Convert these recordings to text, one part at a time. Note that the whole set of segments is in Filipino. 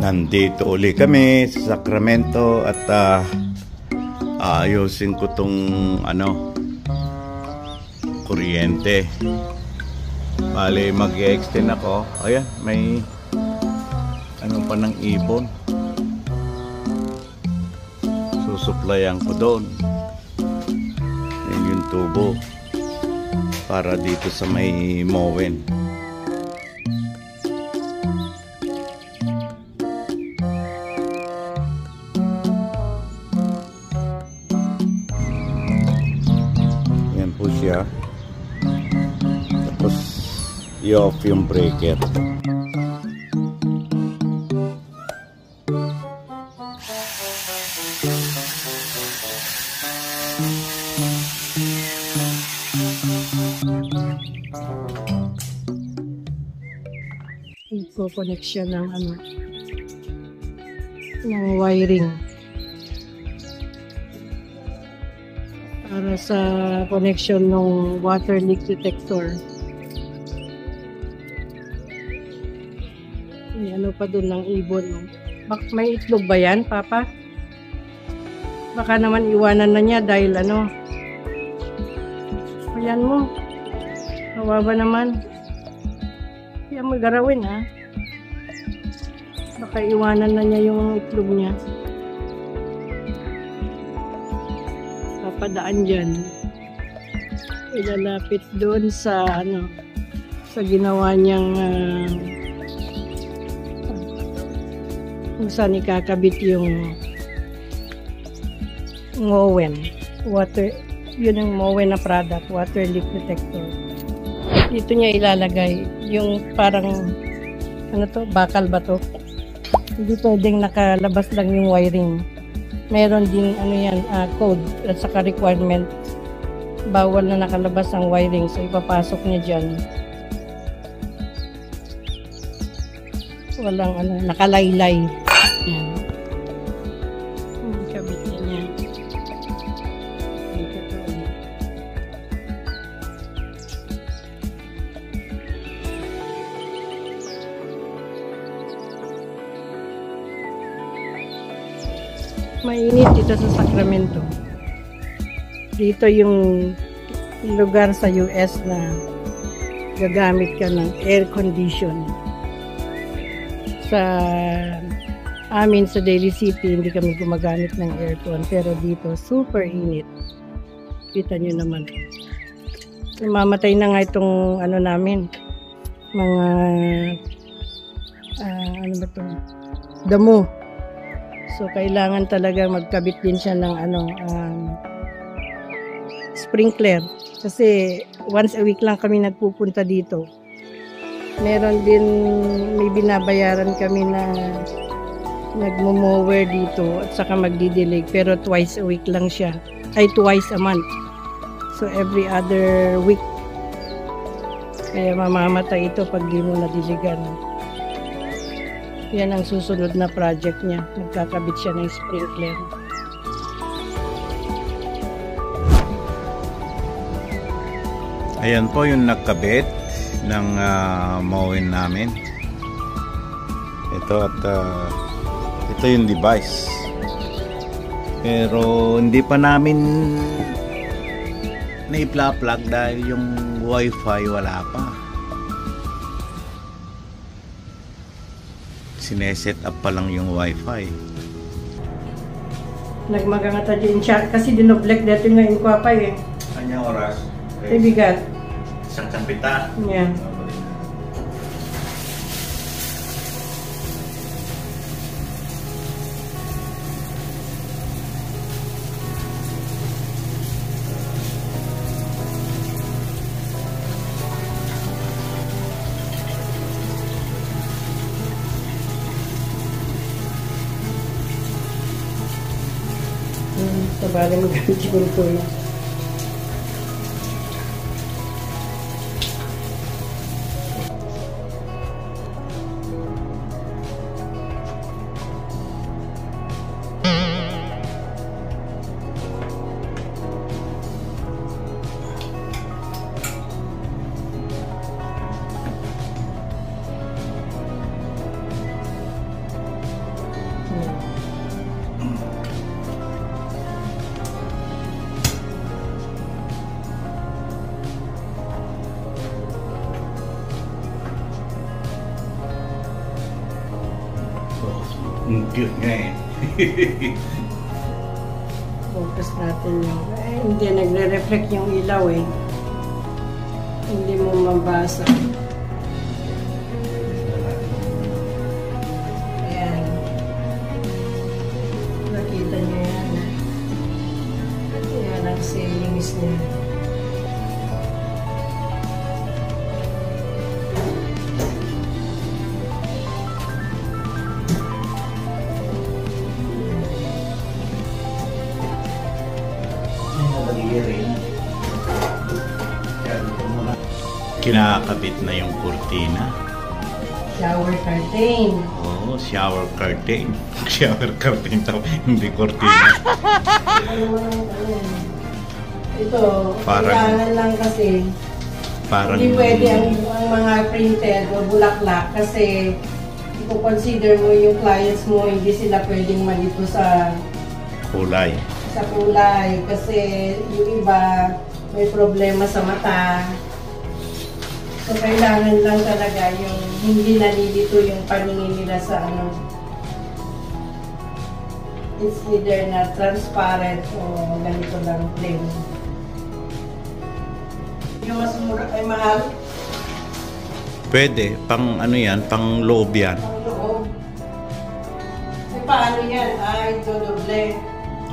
Nandito uli kami sa Sacramento at ayusin ko tong kuryente. Bale mag-extend ako. Ayan, may pa ng ibon. Susuplayan ko doon. Yan yung tubo para dito sa may Mowen. Siya. Tapos i-off yung breaker. Iko-connect siya ng ng wiring para sa connection ng water leak detector. May pa doon ng ibon. No? May itlog ba yan, Papa? Baka naman iwanan na niya dahil ayan mo. Kawawa naman. Kaya mo garawin, ha? Baka iwanan na niya yung itlog niya. Papadaan dyan. Ilalapit doon sa sa ginawa niyang kung saan ikakabit yung Mowen water, yun yung Mowen na product, water leak detector. Dito niya ilalagay yung parang bakal ba to? Hindi pwedeng nakalabas lang yung wiring. Meron ding code at saka requirement. Bawal na nakalabas ang wiring, so ipapasok niya dyan. Walang nakalaylay. Yan. Kabit niya. Mainit dito sa Sacramento. Dito yung lugar sa US na gagamit ka ng air condition. Sa amin sa Daly City, hindi kami gumagamit ng aircon. Pero dito, super init. Kita nyo naman. Mamatay na nga itong namin. Mga damo. So, kailangan talaga magkabit din siya ng sprinkler. Kasi once a week lang kami nagpupunta dito. Meron din, may binabayaran kami na nagmo-mower dito at saka magdidilig. Pero twice a week lang siya. Ay, twice a month. So, every other week. Kaya mamamatay ito pag di mo nadiligan. Yan ang susunod na project niya. Magkakabit siya ng sprinkler. Ayan po yung nagkabit ng Mowen namin. Ito at ito yung device. Pero hindi pa namin na-plug dahil yung wifi wala pa. Sineset up pa lang yung wifi. Nagmagangata din siya kasi dinoblek dito nga yung kwapay Kanya oras? Ibigat. Isang kampita? Yeah. Sabali magamit siguro ko yun. Ang cute nga eh. Focus natin yung... hindi nagre-reflect yung ilaw eh. Hindi mo mabasa. Ayan. Nakita niyo yan. Ayan ang settings niya. Kinakabit na yung kurtina. Shower curtain. Oo, shower curtain. Shower curtain to, hindi kurtina. Ito, Parang- kailangan lang kasi Parang hindi pwede ang mga printed o bulaklak kasi i-consider mo yung clients mo, hindi sila pwedeng malito sa kulay. kulay kasi yung iba may problema sa mata. So, kailangan lang talaga yung hindi nalilito yung paningin nila sa ano. It's either na transparent o ganito lang plain. Yung mas mura ay mahal. Pwede, pang ano yan, pang loob yan. Ang loob. Eh, paano yan? Ito doble.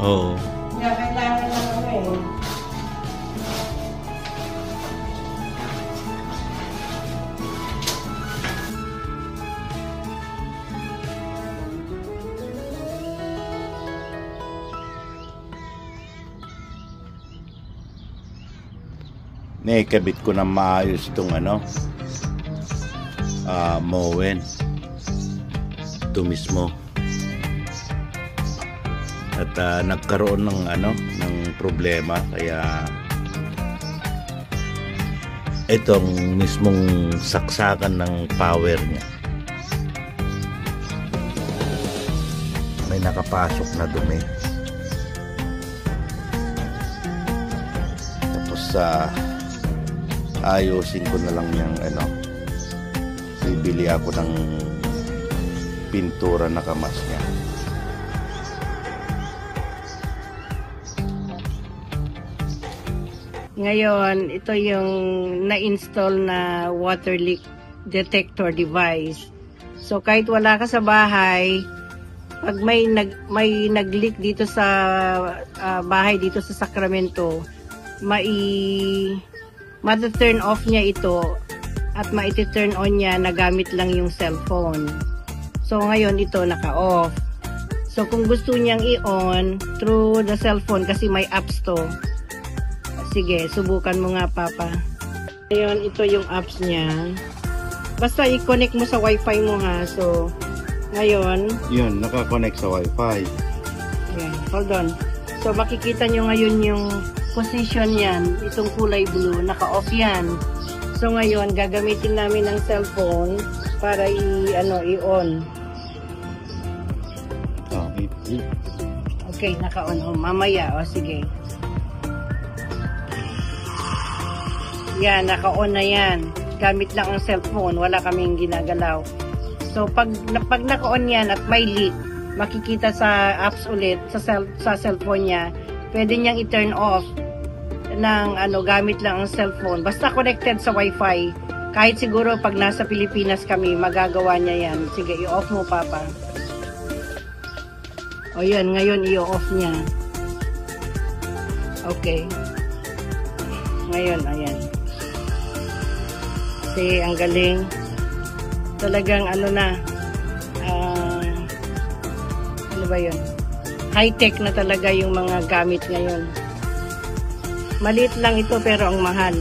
Oo. Kaya kailangan lang ano eh. Naikabit ko na maayos itong ano, Moen. Ito mismo. At nagkaroon ng ano, ng problema kaya itong mismong saksakan ng power niya may nakapasok na dumi. Tapos ayusin ko na lang yung ano, bibili ako ng pintura na kamas niya. Ngayon, ito yung na-install na water leak detector device. So, kahit wala ka sa bahay, pag may nag-leak dito sa bahay dito sa Sacramento, ma-turn off niya ito at ma-turn on niya na gamit lang yung cellphone. So, ngayon ito naka-off. So, kung gusto niyang i-on through the cellphone kasi may apps to, sige, subukan mo nga, Papa. Ngayon, ito yung apps niya. Basta i-connect mo sa wifi mo ha. So, ngayon, Yun, nakakonect sa wifi. yan, hold on. So, makikita nyo ngayon yung position yan. Itong kulay blue, naka-off yan. So, ngayon, gagamitin namin ng cellphone para i-on. Okay, naka-on. O, mamaya. O, sige. Yan, naka-on na yan. Gamit lang ang cellphone. Wala kaming ginagalaw. So, pag naka-on yan at may leak, makikita sa apps ulit, sa cellphone niya, pwede niyang i-turn off ng gamit lang ang cellphone. Basta connected sa wifi. Kahit siguro pag nasa Pilipinas kami, magagawa niya yan. Sige, i-off mo, Papa. O yan, ngayon i-off niya. Okay. Ngayon, ayan. Kasi ang galing. Talagang ano ba yun? High-tech na talaga yung mga gamit ngayon. Maliit lang ito pero ang mahal.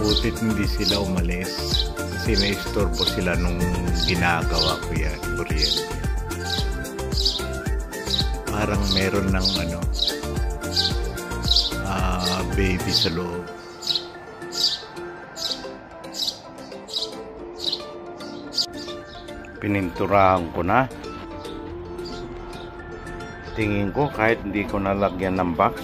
Butit hindi sila umalis kasi na-istorbo sila nung ginagawa ko yan, kuryente. Parang meron ng baby sa loob. Pininturahan ko na. Tingin ko kahit hindi ko nalagyan ng box,